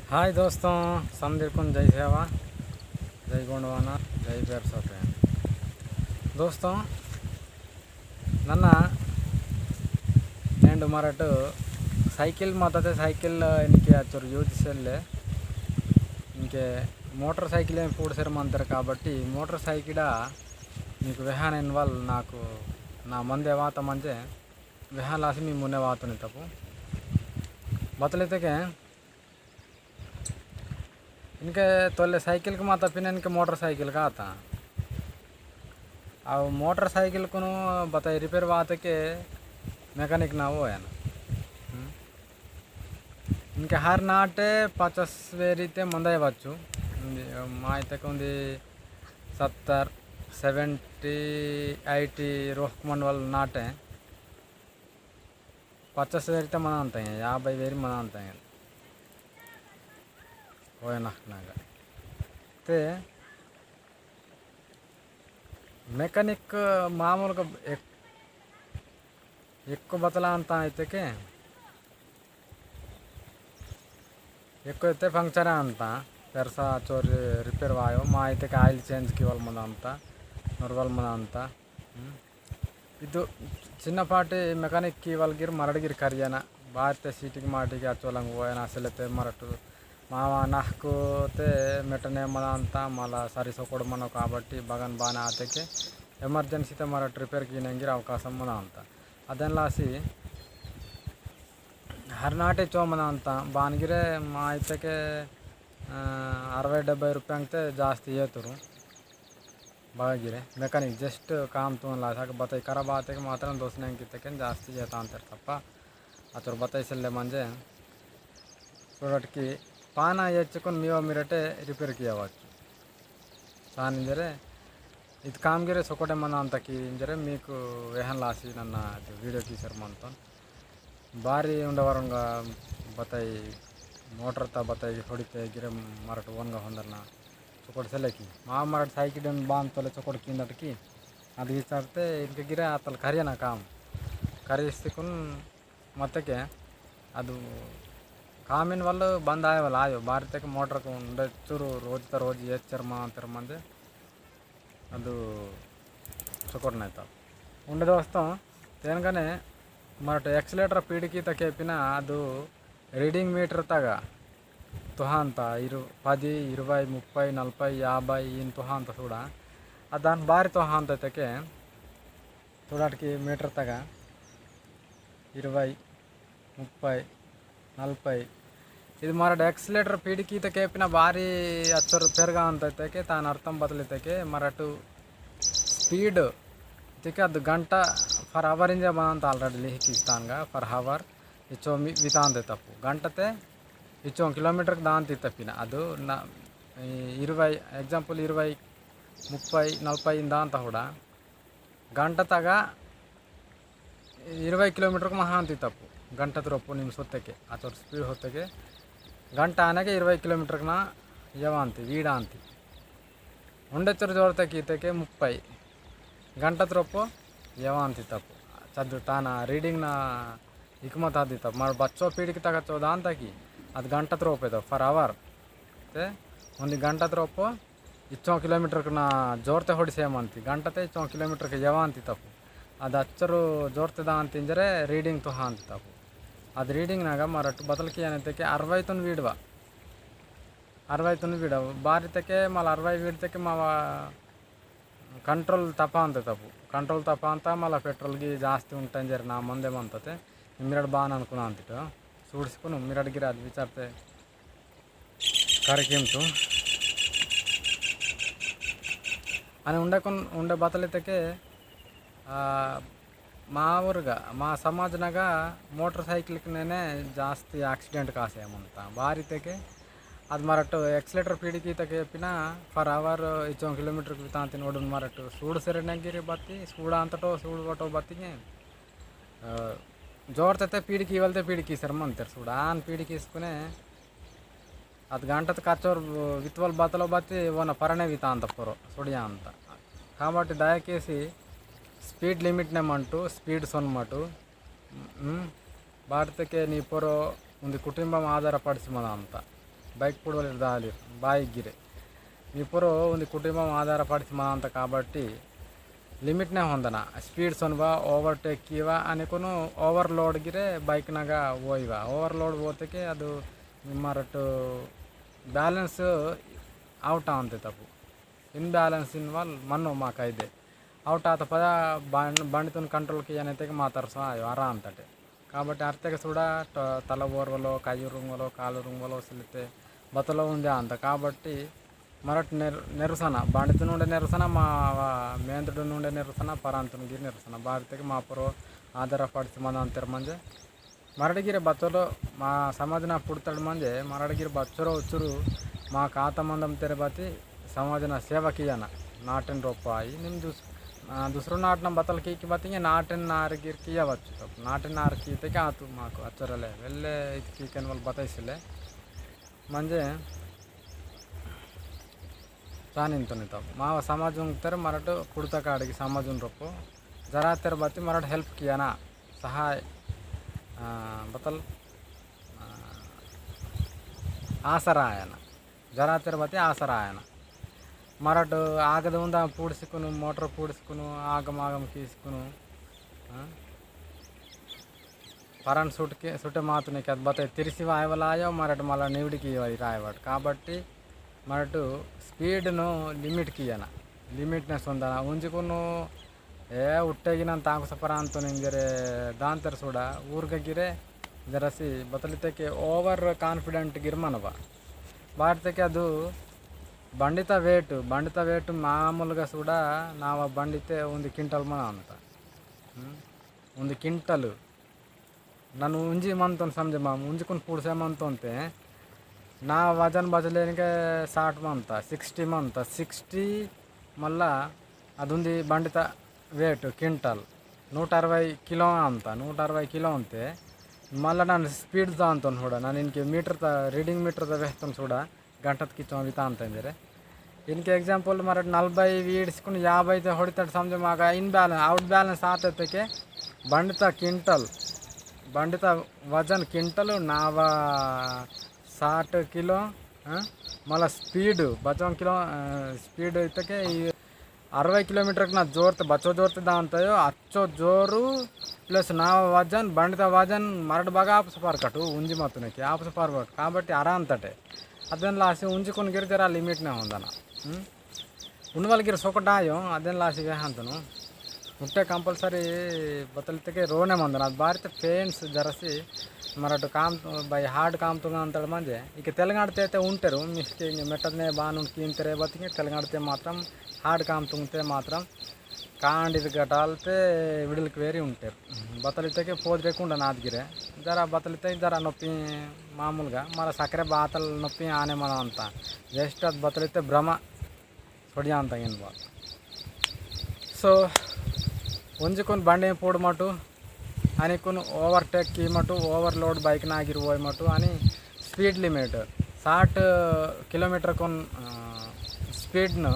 हाय दोस्तों, समदीर्कुन जय सेवा, जय गोंडवाना, जय बेरसोटे। दोस्तों, ನನ್ನ ಎಂಡು ಮರಟು ಸೈಕಿಲ್ ಮಾತದೆ ಸೈಕಿಲ್ എനിക്ക് ಆಚರು ಯೂಜಿಸಲ್ಲೇ ఇంకే మోటార్ సైకిల్ ఏం పూడసేరమంటారు కాబట్టి మోటార్ సైకిల్ మీకు వెహాన్ వల్ల నాకు నా మందే వాత మంజೆ వెహాన్ లాసి మీ మున్నే వాతని తప్పు బతలైతే इनके तोले साइकिल को माता पिन इनके मोटरसाइकिल का आता अब मोटरसाइकिल को बताए रिपेयर बात के मैकेनिक ना वो है ना इनके हर नाटे 50 वेरीते मंदाय बच्चू माँ तक उन्दी 70 70 80 रोहमन वाल नाटे 50 वेरीते मनाते हैं 50 वेरी मनाते हैं नागा ते मेकानिक मामूलुगा ఎక్కువ బతలా ಅಂತ ಐತಕ್ಕೆ ఎక్కువ అయితే ಫಂಕ್ಷನ್ ಅಂತ ಪೆರ್ಸ ಚೋರಿ ರಿಪೇರ್ ವಾಯೋ ಮಾ ಐತಕ್ಕೆ ಆಯಿಲ್ ಚೇಂಜ್ ಕಿವಲ್ ಮನ ಅಂತ ನಾರ್ಮಲ್ ಮನ ಅಂತ ಇದು ಚಿನ್ನಪಾಟಿ ಮೆಕ್ಯಾನಿಕ್ ಕಿವಲ್ಗಿರ್ ಮರಡಿಗಿರ್ ಕರಿಯನ ಬಾತೆ ಸೀಟಿಗೆ ಮಾಟಿಗೆ ಅಚೋಲಂಗ್ ಹೋಯನ ಅಸಲತೆ ಮರಟು मावा नाको ते मेटने मना अंता मला सारी सोकोड मनो काबट्टी बगन बाना आते के एमर्जेंसी ते मरा रिपेर कीनेंगे अवकाशम मना अंता अदन लासी हरनाटे चो मना अंता बानगिरे मा आयते के 60-70 रुपये अंते जास्ती येतुरु बागिरे मेकानिक जस्ट काम तो लासा बताई खराब आते के मात्र दोस्तने की जास्ती येता अंतर तप्प अतर बताई सल्ले मंजे प्रोडक्ट की पाना ಹೆಚ್ಚಿಕೊಂಡು ನೀವು ಮಿರಟೆ ರಿಪೇರ್ ಕಿಯవచ్చు ಸಾನಿಂದರೆ ಇದು ಕಾಮಗಿರೆ ಸೊಕೋಟೆ ಮನ ಅಂತ ಕಿಂಜರೆ మీకు वेहन लासी ನನ್ನ वीडियो कीसर मंत बारी उंडवरंगा बताई मोटर ता बताई ಹೊಡಿತೆ ಗಿರೆ ಮರಟ ಒನ್ಗ ಹೊಂದರ್ನ ಸೊಕೋಟ ಸೆಲೆಕಿ ಮಾ ಮರಟ ಸೈಕಿಲ್ ಬಾಂದ್ ತಲೆ ಸೊಕೋಟ ಕಿಂದಟಕಿ ಅದು ವಿಚಾರತೆ ಇದಕ್ಕೆ ಗಿರೆ ಆತಲ್ ಕರಿಯನ ಕಾಮ್ ಕರಿಸ್ತಿಕೊಂಡು ಮತ್ತಕ್ಕೆ ಅದು कामिन वाले बंद आए वाला आयो भारत के मोटर को चूरू रोज ये चरमा अंतर मंदे ಅದು ಚೊಕೊಡ್ನ ಆಯ್ತು ಉಂಡೆ ದೋಸ್ತ ತೇನ್ಗನೆ ಮರಟ ಎಕ್ಸಲೇಟರ್ ಪೀಡಿಕಿ ತಕೇಪಿನ ಅದು ರೀಡಿಂಗ್ ಮೀಟರ್ ತಗ ತುಹಾ ಅಂತ 10 20 30 40 50 ಇನ್ ತುಹಾ ಅಂತ ಸೂಡ ಅದಾನ್ ಬಾರಿ ತುಹಾ ಅಂತ ತಕೆ ತೋಡಾಟ್ಕಿ ಮೀಟರ್ ತಗ 20 30 40 ಇದು ಮರಡ ಎಕ್ಸಲೇಟರ್ ಪೀಡಿಕಿ ತಕೇಪಿನ ಭಾರಿ ಅಚ್ಚರು ಪೆರ್ಗ ಅಂತೈತಕ್ಕೆ ತಾನು ಅರ್ಥಂ ಬದಲಿತಕ್ಕೆ ಮರಟು ಸ್ಪೀಡ್ ಇದಕ್ಕೆ ಅದು ಗಂಟೆ ಫರ್ ಅವರ್ ಇಂಜ ಬಂತ ಆಲ್ರೆಡಿ ಲಿಹಿಕಿಸ್ತಾನ್ಗ ಫರ್ ಅವರ್ ಇಚ್ಚೋ ವಿತಾಂತ ತಪ್ಪು ಗಂಟತೆ ಇಚ್ಚೋ ಕಿಲೋಮೀಟರ್ಗೆ ದಾಂತಿ ತಪ್ಪಿನ ಅದು 20 ಎಕ್ಸಾಂಪಲ್ 20 30 40 ಇಂದ ಅಂತ ಕೂಡ ಗಂಟೆ ತಗ 20 ಕಿಲೋಮೀಟರ್ಗೆ ಮಹಾ ಅಂತಿ ತಪ್ಪು ಗಂಟೆ ತರಪ್ಪು ನಿಮ್ಮ ಸೊತ್ತಕ್ಕೆ ಅಥವಾ ಸ್ಪೀಡ್ ಹೊತ್ತಕ್ಕೆ ಗಂಟೆ ಆನೆಗೆ 20 ಕಿಲೋಮೀಟರ್ನ ಯವ ಅಂತಿ ವೀಡ ಅಂತಿ ಉಂಡೆಚ್ಚರ ಜೋರ್ತಕ್ಕೆ ಈತಕ್ಕೆ 30 ಗಂಟೆ ತರಪ್ಪು ಯವ ಅಂತಿ ತಪ್ಪು ಚದ್ದು ತಾನ ರೀಡಿಂಗ್ನ ಹಿಕ್ಮತ್ ಆದಿ ತಪ್ಪು ಮಾಡಿ ಬಚ್ಚೋ ಪೀಡಿಗೆ ತಗಚ್ಚೋದ ಅಂತಕಿ ಅದು ಗಂಟೆ ತರಪ್ಪು ಇದಾವೆ ಫರ್ ಅವರ್ ಮತ್ತೆ ಒಂದು ಗಂಟೆ ತರಪ್ಪು ಇಚ್ಚೋ ಕಿಲೋಮೀಟರ್ನ ಜೋರ್ತೆ ಹೊಡಿಸೇಮಂತಿ ಗಂಟತೆ ಇಚ್ಚೋ ಕಿಲೋಮೀಟರ್ಗೆ ಯವ ಅಂತಿ ತಪ್ಪು ಅದು ಹಚ್ಚರು ಜೋರ್ತದ ಅಂತಿಂಜರೆ ರೀಡಿಂಗ್ ತುಹ ಅಂತ ತಪ್ಪು ಅದು ರೀಡಿಂಗ್ನಾಗ ಮರಟ್ಟು ಬದಲಿಕೆ ಏನೈತಕ್ಕೆ 60 ವೀಡ್ವ 60 ವೀಡವು ಬಾರಿತಕ್ಕೆ ಮళ్ళీ 60 ವೀಡ್ತಕ್ಕೆ ಮಾವ ಕಂಟ್ರೋಲ್ ತಪ ಅಂತ ತಪ್ಪು ಕಂಟ್ರೋಲ್ ತಪ ಅಂತ ಮళ్ళీ ಪೆಟ್ರೋಲ್ಗೆ ಜಾಸ್ತಿ ಉಂಟಂಜರಿ ನಾ ಮುಂದೆ ಬಂತತೆ ಮಿರಡ್ ಬಾನ್ ಅನ್ಕುನ ಅಂತಿಟ್ಟು ಸೂಡಿಸ್ಕೊಂಡು ಮಿರಡ್ ಗಿರ ಅದು ವಿಚಾರತೆ ಕರೆಕಿಂತು అని ఉండే బతలైతే మా ఊరుగా మా సమాజనగా మోటార్ సైకిల్కి నేనే ಜಾಸ್ತಿ ಆಕ್ಸಿಡೆಂಟ್ ಕಾಸೇಮಂತ ಬಾರಿತೆಗೆ ಅದು ಮರಟ್ಟು ಎಕ್ಸಲೇಟರ್ ಪೀಡಿಕಿ ತಗೆ చెప్పిನ ಫರ್ ಅವರ್ ಇಚ್ಚೋ ಕಿಲೋಮೀಟರ್ ತಾಂತಿ ನೋಡೋಣ ಮರಟ್ಟು ಸೂಡು ಸೆರೆನಗಿರಿ ಬತ್ತಿ ಸೂಡ ಅಂತಟೋ ಸೂಡು ಬಟೋ ಬತ್ತಿಗೆ ಜೋರ್ತತೆ ಪೀಡಿಕಿ ಇವಲ್ತೆ ಪೀಡಿಕಿ ಸರ್ಮಂತಾರೆ ಸೂಡ ಆನ್ ಪೀಡಿಕಿ ಇಸ್ಕೊನೆ ಅದು ಗಂಟದ ಕಚ್ಚೋರು ವಿತ್ವಲ್ ಬತ್ತಲೋ ಬತ್ತಿ ಓನ ಪರಣೆ ವಿತ ಅಂತ ಪರೋ ಸುಡಿಯ ಅಂತ కాబట్టి దయచేసి స్పీడ్ లిమిట్నే మంటూ స్పీడ్ సొన్మటు భారతಕ್ಕೆ ನೀ ಪರೋ ಒಂದು ಕುಟುಂಬ ಆಧಾರಪಡಿಸಿ ಮನ ಅಂತ ಬೈಕ್ ಪುಡವಲ್ಲಿ ದಾಲಿ ಬಾಯಿಗಿರೆ ಇಬ್ಬರು ಒಂದು ಕುಟುಂಬ ಆಧಾರಪಡಿಸಿ ಅಂತ కాబట్టి ಲಿಮಿಟ್ನೇ ಹೊಂದನ ಸ್ಪೀಡ್ ಸೊನ್ವಾ ಓವರ್ಟೇಕ್ ಇವ ಅನ್ಕೊನು ಓವರ್ಲೋಡ್ ಗಿರೆ ಬೈಕ್ನಾಗ ಹೋಯ್ವ ಓವರ್ಲೋಡ್ ಹೋತಕ್ಕೆ ಅದು ಮರಟ್ಟು ಬ್ಯಾಲೆನ್ಸ್ ಔಟ್ ಅಂತೆ ತಪ್ಪು ಇನ್ಬ್ಯಾಲೆನ್ಸ್ ಇನ್ವಾಲ್ ಮಣ್ಣು ಮಾಕೈದೆ ಔಟ್ ಆತ ಪದ బండితో కంట్రోల్కి ಏನೈತೆ ಮಾತಾಡ್ಸೋ ಆರಾ ಅಂತಟೆ కాబట్టి అర్థಕ್ಕೆ ಸುಡ తల ఓర్వలో కయ్యి రుంగలో కాలు రుంగలో సిలితే బతలో ఉంది అంత కాబట్టి మరట్ నెరుసన బండితో నుండి నెరుసన మా ಮೇಂದ್ರಡು నుండి నెరుసన ಪರಾಂತನಿಗೆ నెరుసన ಭಾರತಕ್ಕೆ మా ಪರೋ ಆಧಾರಪಡಿಸಿ మన ಅಂತರ ಮಂಜೆ ಮರಡಗಿರಿ ಬತ್ತಲು మా సమాజన పుడతాడు మంజೆ మరడగిరి బచ్చరో వచ్చురు మా ఖాతా మందం తెరబతి సమాజన సేవకియన నాటన్ రూపాయి నిమ్ दुसरं नाटन बतल की बात नाटन नार गिर कियावच्छु तब नाटन नार की क्या आतु माको अच्चरले वेल्ले की केन वाल बताइसिले म्हणजे चानिंतने तब मा समाज तर मराठ कुडता काडिಗೆ समाजून रोपो जरा तेर बाती मराठ हेल्प किया ना सहाय बतल आसरा आया ना जरा तेर बाती आसरा आया ना ಮರಟು ಆಗದ ಮುಂದೆ ಪೂಡಿಸ್ಕೊನು ಮೋಟ್ರ್ ಪೂಡಿಸ್ಕೊನು ಆಗಮಾಗಮ್ ಕೀಸ್ಕೊನು పరాన్ సుట్టే మాత్రమే అది బతాయి తిరిసి వాయవలాయో మరటు మళ్ళీ నివిడికి రాయవాడు కాబట్టి మరటు స్పీడ్ను లిమిట్కి ఇయ్యన లిమిట్నెస్ ఉందా ఉంచుకును ಉಟ್ಟೆಗಿನಂತ ಆಗುಸ ಪರಾಂತು ನಿಂಗೆ ದಾಂತರ ಸೂಡ ಊರ್ಗಿರೆ ಜರಸಿ ಬತಲಿತಕ್ಕೆ ಓವರ್ ಕಾನ್ಫಿಡೆಂಟ್ ಗಿರ್ಮನವ ಬಾಡ್ತಕ್ಕೆ ಅದು ಬಂಡಿತ ವೇಟು ಮಾಮೂలుగా కూడా నా బండితే 1 ಕ್ವಿಂಟಲ್ ಮನ ಅಂತ 1 ಕ್ವಿಂಟಲ್ ನಾನು ಉಂಜಿ ಮಂತನ್ ಸಮಜೆ ಮಾಮ ಉಂಜಿಕೊಂಡು ಪೂಡ್ಸೆ ಮಂತಂತೆ ನಾ ವಜನ್ ಬಜಲೇನಿಗೆ 60 ಮಂತ 60 ಮಂತ 60 మళ్ళా అదుంది బండిత ವೇಟ್ ಕ್ವಿಂಟಲ್ 160 ಕಿಲೋ ಅಂತ 160 ಕಿಲೋ ಅಂತೆ మళ్ళీ ನಾನು ಸ್ಪೀಡ್ దాంతో కూడా ನಾನು ఇన్కి మీటర్ రీడింగ్ మీటర్ వేస్తాను చూడ ಗಂಟದಕ್ಕೆ ಚೋವಿತಾ ಅಂತಂದರೆ ಇನ್ಕೆ ಎಕ್ಸಾಂಪಲ್ ಮರ 40 ಈಡ್ಸ್ಕೊಂಡು 50 ಹೊಡಿತಾడు ಸಮಜೆ ಮಾಗ ಇನ್ಬ್ಯಾಲೆನ್ಸ್ ಔಟ್ ಬ್ಯಾಲೆನ್ಸ್ ಆತಕ್ಕೆ ಬಂಡಿತ ವಜನ್ ಕ್ವಿಂಟಲ್ ನಾವ 60 ಕಿಲೋ మళ్ళీ స్పీడ్ బచ్చం కిలో స్పీడ్ అయితే ఈ 60 ಕಿಲೋಮೀಟರ್ಗೆ ನಾ ಜೋರ್ತೆ ಬಚ್ಚೋ ಜೋರ್ತೆ ಅಂತಾಯೋ ಅಚ್ಚೋ ಜೋರು ప్లస్ నా వజన్ బండిత వజన్ మరడు బాగా ఆపుస పార్కటు ఉంజి మొత్తనికి ఆపుస పార్బట్ కాబట్టి అరా అంతటే ಅದನ್ನು ಲಾಸಿ ಉಂಜಿಕೊಂಡು ಗಿರ್ತಾರ ಲಿಮಿಟ್ನೇ ಹೊಂದನ ಉಣ್ವಲ್ಗಿರ ಸೊಕಟಾಯೋ ಅದನ್ನು ಲಾಸಿಗೆ ಅಂತನು ಮುಟ್ಟೆ ಕಂಪಲ್ಸರಿ ಬತ್ತಲಿದ್ದಕ್ಕೆ ರೋನೆ ಮಂದನ ಅದು ಭಾರತ ಪೇನ್ಸ್ ಜರಸಿ మరటు కామ్ బై హార్డ్ కామ్తుంగా అంటాడు మంది ఇక తెలంగాణతే అయితే ఉంటారు మిస్కి మెట్టనే బాను కీంతరే బతికి తెలంగాణతే మాత్రం హార్డ్ కామ్తుంగితే మాత్రం కాండిది గటాలితే విడులకు వేరి ఉంటారు బతలితే పోదిరేకుండా నాదిగిరే జర బతలితే జర నొప్పి మామూలుగా మన సక్కರೆ బాతలు నొప్పి ఆనే మనం అంత జస్ట్ అది బతలితే భ్రమ సొడియా ಅಂತ ಏನು ಬಾ ಸೊ ಒಂಜಿಕೊಂಡು ಬಂಡೆ ಪೋಡು ಮಟು ಅನಿಕೊಂಡು ಓವರ್ಟೇಕ್ ಕಿ ಮಟು ಓವರ್ಲೋಡ್ ಬೈಕ್ನ ಆಗಿರುವ ಮಟು అని ಸ್ಪೀಡ್ ಲಿಮಿಟ್ 60 ಕಿಲೋಮೀಟರ್ ಕೊನ್ ಸ್ಪೀಡ್ನು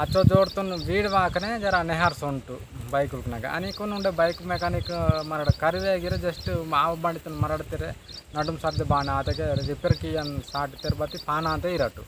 ಅಚ್ಚೋ ಜೋಡ್ತುನ್ ವೀಡ್ ವಾಕನೆ ಜರ ನೆಹಾರ್ಸೊಂಟು ಬೈಕ್ನಾಗ ಅನಿಕೊಂಡು ಉಂಡೆ ಬೈಕ್ ಮೆಕ್ಯಾನಿಕ್ ಮರಡ ಕರಿವೆಗಿರೆ ಜಸ್ಟ್ ಮಾವು ಬಂಡಿತನ ಮರಡ್ತಿರೆ ನಡುಮ್ ಸರ್ದೆ ಬಾಣ ಆತಗೆ ರಿಪೇರ್ ಕಿ ಅನ್ 60 ತಿರ್ಬತಿ ಪಾನ ಅಂತ ಇರಟ್ಟು